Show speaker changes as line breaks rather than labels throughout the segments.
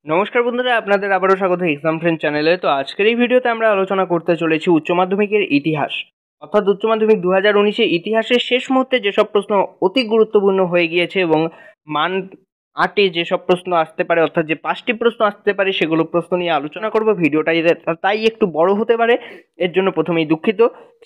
নমস্কার বন্ধুরা, আপনাদের আবারও স্বাগত এক্সাম ফ্রেন্ড চ্যানেলে। তো আজকের এই ভিডিওতে আমরা আলোচনা করতে চলেছি উচ্চ মাধ্যমিকের ইতিহাস, অর্থাৎ উচ্চ মাধ্যমিক 2019 ইতিহাসের শেষ মুহূর্তে যেসব প্রশ্ন অতি গুরুত্বপূর্ণ হয়ে গিয়েছে এবং মান 8-এ যেসব প্রশ্ন আসতে পারে, অর্থাৎ যে 5টি প্রশ্ন আসতে পারে সেগুলো প্রশ্ন নিয়ে আলোচনা করব। ভিডিওটা তাই একটু বড় হতে পারে, এর জন্য প্রথমেই দুঃখিত।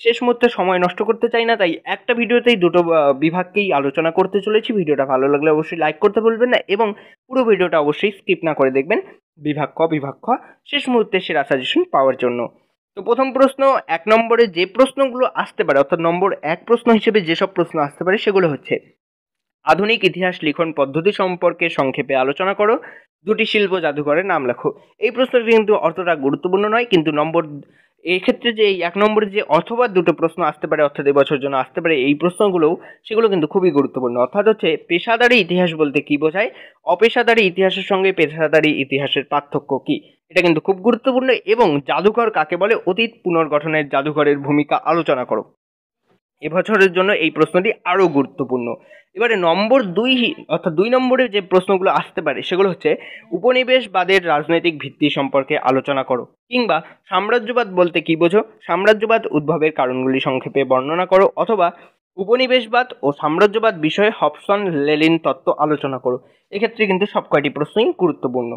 শেষ মুহূর্তে সময় নষ্ট করতে চাই না, তাই একটা ভিডিওতেই দুটো বিভাগকেই আলোচনা করতে চলেছি। ভিডিওটা ভালো লাগলে অবশ্যই লাইক করতে ভুলবেন না এবং পুরো ভিডিওটা অবশ্যই স্কিপ না করে দেখবেন বিভাগ ক শেষ মুহূর্তে সেরা সাজেশন পাওয়ার জন্য। তো প্রথম প্রশ্ন, 1 নম্বরে যে প্রশ্নগুলো আসতে পারে, অর্থাৎ নম্বর 1 প্রশ্ন হিসেবে যেসব প্রশ্ন আসতে পারে সেগুলো হচ্ছে: আধুনিক ইতিহাস লিখন পদ্ধতি সম্পর্কে সংক্ষেপে আলোচনা করো, দুটি শিল্প জাদুঘরের নাম লেখো। এই প্রশ্নটি কিন্তু অতটা গুরুত্বপূর্ণ নয়, কিন্তু এই ক্ষেত্রে যে এই 1 নম্বরে যে অথবা দুটো প্রশ্ন আসতে পারে, অর্থাৎ এবছর জন্য আসতে পারে এই প্রশ্নগুলোও, সেগুলো কিন্তু খুবই গুরুত্বপূর্ণ। অর্থাৎ হচ্ছে পেশাদারি ইতিহাস বলতে কি বোঝায়, অপেশাদারি ইতিহাসের সঙ্গে পেশাদারি ইতিহাসের পার্থক্য কি, এটা কিন্তু খুব গুরুত্বপূর্ণ। এবং জাদুঘর কাকে বলে, অতীত পুনর্গঠনের জাদুঘরের ভূমিকা আলোচনা করো। এবছরের জন্য এই প্রশ্নটি আরও গুরুত্বপূর্ণ। এবারে নম্বর 2, অর্থাৎ 2 নম্বরে যে প্রশ্নগুলো আসতে পারে সেগুলো হচ্ছে: উপনিবেশবাদের রাজনৈতিক ভিত্তি সম্পর্কে আলোচনা করো, কিংবা সাম্রাজ্যবাদ বলতে কি বোঝো, সাম্রাজ্যবাদ উদ্ভবের কারণগুলি সংক্ষেপে বর্ণনা করো, অথবা উপনিবেশবাদ ও সাম্রাজ্যবাদ বিষয়ে হবসন লেনিন তত্ত্ব আলোচনা করো। এক্ষেত্রে কিন্তু সব কয়টি প্রশ্নই গুরুত্বপূর্ণ।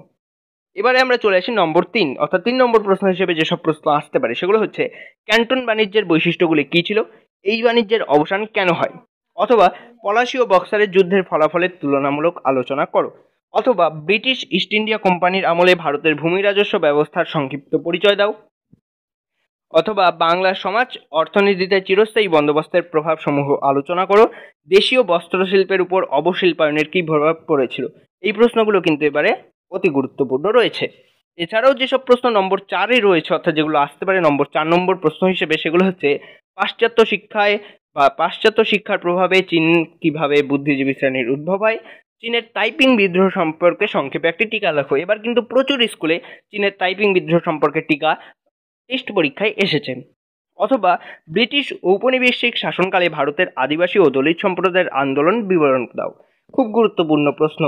এবারে আমরা চলে আসি নম্বর 3, অর্থাৎ 3 নম্বর প্রশ্ন হিসেবে যেসব প্রশ্ন আসতে পারে সেগুলো হচ্ছে: ক্যান্টন বাণিজ্যের বৈশিষ্ট্যগুলি কী ছিল, এই বাণিজ্যের অবসান কেন হয়, অথবা পলাশী ও বক্সারের যুদ্ধের ফলাফলের তুলনামূলক আলোচনা করো, অথবা ব্রিটিশ ইস্ট ইন্ডিয়া কোম্পানির আমলে ভারতের ভূমি রাজস্ব ব্যবস্থার সংক্ষিপ্ত পরিচয় দাও, অথবা বাংলার সমাজ অর্থনীতিতে চিরস্থায়ী বন্দোবস্তের প্রভাবসমূহ আলোচনা করো, দেশীয় বস্ত্রশিল্পের উপর অবশিল্পায়নের কী প্রভাব পড়েছিল। এই প্রশ্নগুলো কিন্তু এবারে অতি গুরুত্বপূর্ণ রয়েছে। এছাড়াও যেসব প্রশ্ন নম্বর 4-এ রয়েছে, অর্থাৎ যেগুলো আসতে পারে নম্বর 4 নম্বর প্রশ্ন হিসেবে, সেগুলো হচ্ছে: পাশ্চাত্য শিক্ষার প্রভাবে চীন কিভাবে বুদ্ধিজীবী শ্রেণীর উদ্ভব হয়, চীনের তাইপিং বিদ্রোহ সম্পর্কে সংক্ষেপে একটি টিকা লেখো। এবার কিন্তু প্রচুর স্কুলে চীনের তাইপিং বিদ্রোহ সম্পর্কে টিকা টেস্ট পরীক্ষায় এসেছে। অথবা ব্রিটিশ ঔপনিবেশিক শাসনকালে ভারতের আদিবাসী ও দলিত সম্প্রদায়ের আন্দোলন বিবরণ দাও। খুব গুরুত্বপূর্ণ প্রশ্ন।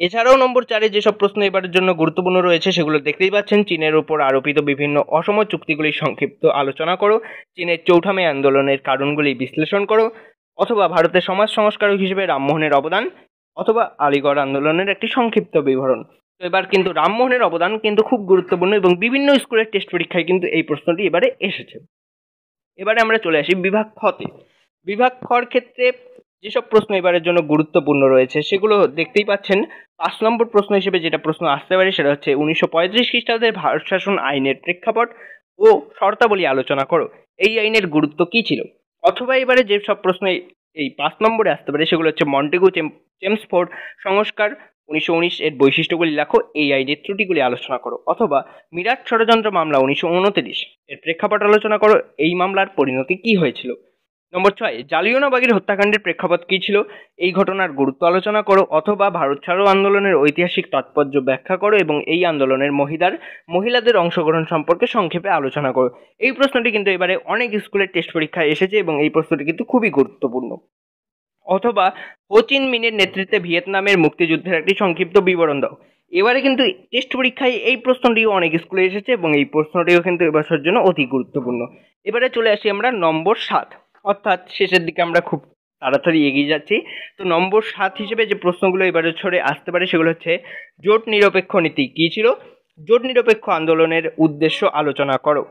এছাড়াও নম্বর 4-এ যেসব প্রশ্ন এবারের জন্য গুরুত্বপূর্ণ রয়েছে সেগুলো দেখতেই পাচ্ছেন: চীনের উপর আরোপিত বিভিন্ন অসম চুক্তিগুলির সংক্ষিপ্ত আলোচনা করো, চীনের চৌঠা মে আন্দোলনের কারণগুলি বিশ্লেষণ করো, অথবা ভারতের সমাজ সংস্কারক হিসেবে রামমোহনের অবদান, অথবা আলিগড় আন্দোলনের একটি সংক্ষিপ্ত বিবরণ। তো এবার কিন্তু রামমোহনের অবদান কিন্তু খুব গুরুত্বপূর্ণ এবং বিভিন্ন স্কুলের টেস্ট পরীক্ষায় কিন্তু এই প্রশ্নটি এবারে এসেছে। এবারে আমরা চলে আসি বিভাগ খতে। বিভাগ খর ক্ষেত্রে যেসব প্রশ্ন এবারের জন্য গুরুত্বপূর্ণ রয়েছে সেগুলো দেখতেই পাচ্ছেন। 5 নম্বর প্রশ্ন হিসেবে যেটা প্রশ্ন আসতে পারে সেটা হচ্ছে: 1935 খ্রিস্টাব্দের ভারত শাসন আইনের প্রেক্ষাপট ও শর্তাবলী আলোচনা করো, এই আইনের গুরুত্ব কী ছিল। অথবা এবারে যেসব প্রশ্ন এই 5 নম্বরে আসতে পারে সেগুলো হচ্ছে: মন্টেগু চেমসফোর্ড সংস্কার 1919 এর বৈশিষ্ট্যগুলি লেখো, এই আইনের ত্রুটিগুলি আলোচনা করো, অথবা মিরাট ষড়যন্ত্র মামলা 1929 এর প্রেক্ষাপট আলোচনা করো, এই মামলার পরিণতি কী হয়েছিল। নম্বর 6, জালিয়ানওয়ালাবাগের হত্যাকাণ্ডের প্রেক্ষাপট কী ছিল, এই ঘটনার গুরুত্ব আলোচনা করো, অথবা ভারত ছাড়ো আন্দোলনের ঐতিহাসিক তাৎপর্য ব্যাখ্যা করো এবং এই আন্দোলনের মহিলাদের অংশগ্রহণ সম্পর্কে সংক্ষেপে আলোচনা করো। এই প্রশ্নটি কিন্তু এবারে অনেক স্কুলের টেস্ট পরীক্ষায় এসেছে এবং এই প্রশ্নটি কিন্তু খুবই গুরুত্বপূর্ণ। অথবা হো চিন মিনের নেতৃত্বে ভিয়েতনামের মুক্তিযুদ্ধের একটি সংক্ষিপ্ত বিবরণ দাও। এবারে কিন্তু টেস্ট পরীক্ষায় এই প্রশ্নটিও অনেক স্কুলে এসেছে এবং এই প্রশ্নটিও কিন্তু এবছরের জন্য অতি গুরুত্বপূর্ণ। এবারে চলে আসি আমরা নম্বর 7, অর্থাৎ শেষের দিকে আমরা খুব তাড়াতাড়ি এগিয়ে যাচ্ছি। তো নম্বর 7 হিসেবে যে প্রশ্নগুলো এবারে ছড়ে আসতে পারে সেগুলো হচ্ছে: জোট নিরপেক্ষ নীতি কী ছিল, জোট নিরপেক্ষ আন্দোলনের উদ্দেশ্য আলোচনা করো,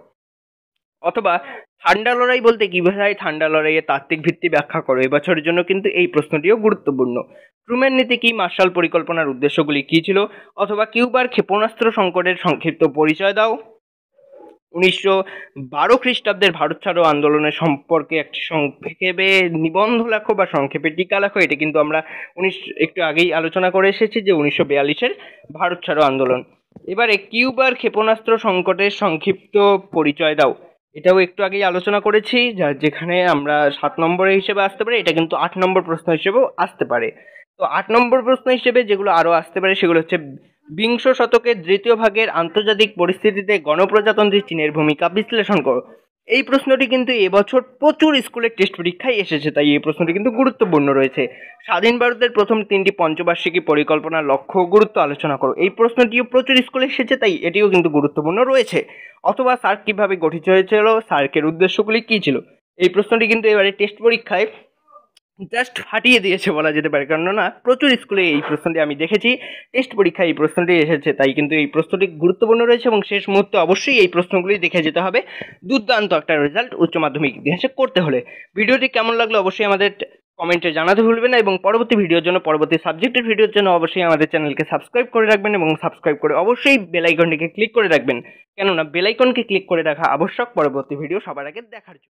অথবা ঠান্ডা লড়াই বলতে কী বোঝায়, ঠান্ডা লড়াইয়ের তাত্ত্বিক ভিত্তি ব্যাখ্যা করো। এবছরের জন্য কিন্তু এই প্রশ্নটিও গুরুত্বপূর্ণ। ট্রুম্যান নীতি কি, মার্শাল পরিকল্পনার উদ্দেশ্যগুলি কী ছিল, অথবা কিউবার ক্ষেপণাস্ত্র সংকটের সংক্ষিপ্ত পরিচয় দাও। 1912 খ্রিস্টাব্দের ভারত ছাড়ো আন্দোলনের সম্পর্কে একটি সংক্ষেপে নিবন্ধ লেখো বা সংক্ষেপে টিকা লেখো। এটা কিন্তু আমরা একটু আগেই আলোচনা করে এসেছি যে 1942-এর ভারত ছাড়ো আন্দোলন। এবারে কিউবার ক্ষেপণাস্ত্র সংকটের সংক্ষিপ্ত পরিচয় দাও, এটাও একটু আগেই আলোচনা করেছি, যেখানে আমরা 7 নম্বরে হিসেবে আসতে পারে, এটা কিন্তু 8 নম্বর প্রশ্ন হিসেবেও আসতে পারে। তো 8 নম্বর প্রশ্ন হিসেবে যেগুলো আরও আসতে পারে সেগুলো হচ্ছে: বিংশ শতকের দ্বিতীয় ভাগের আন্তর্জাতিক পরিস্থিতিতে গণপ্রজাতন্ত্রী চীনের ভূমিকা বিশ্লেষণ করো। এই প্রশ্নটি কিন্তু এবছর প্রচুর স্কুলের টেস্ট পরীক্ষায় এসেছে, তাই এই প্রশ্নটি কিন্তু গুরুত্বপূর্ণ রয়েছে। স্বাধীন ভারতের প্রথম 3টি পঞ্চবার্ষিকী পরিকল্পনার লক্ষ্য ও গুরুত্ব আলোচনা করো। এই প্রশ্নটিও প্রচুর স্কুলে এসেছে, তাই এটিও কিন্তু গুরুত্বপূর্ণ রয়েছে। অথবা সার্ক কিভাবে গঠিত হয়েছিল, সার্কের উদ্দেশ্যগুলি কী ছিল। এই প্রশ্নটি কিন্তু এবারে টেস্ট পরীক্ষায় জাস্ট ফাটিয়ে দিয়েছে বলা যেতে পারে, কেননা প্রচুর স্কুলে এই প্রশ্নটি আমি দেখেছি টেস্ট পরীক্ষায় এই প্রশ্নটি এসেছে, তাই কিন্তু এই প্রশ্নটি গুরুত্বপূর্ণ রয়েছে এবং শেষ মুহূর্তে অবশ্যই এই প্রশ্নগুলি দেখে যেতে হবে দুর্দান্ত একটা রেজাল্ট উচ্চ মাধ্যমিক ইতিহাসে করতে হলে। ভিডিওটি কেমন লাগলো অবশ্যই আমাদের কমেন্টে জানাতে ভুলবেন না, এবং পরবর্তী ভিডিওর জন্য, পরবর্তী সাবজেক্টের ভিডিওর জন্য অবশ্যই আমাদের চ্যানেলকে সাবস্ক্রাইব করে রাখবেন এবং সাবস্ক্রাইব করে অবশ্যই বেল আইকনটিকে ক্লিক করে রাখবেন, কেননা বেল আইকনকে ক্লিক করে রাখা আবশ্যক পরবর্তী ভিডিও সবার আগে দেখার জন্য।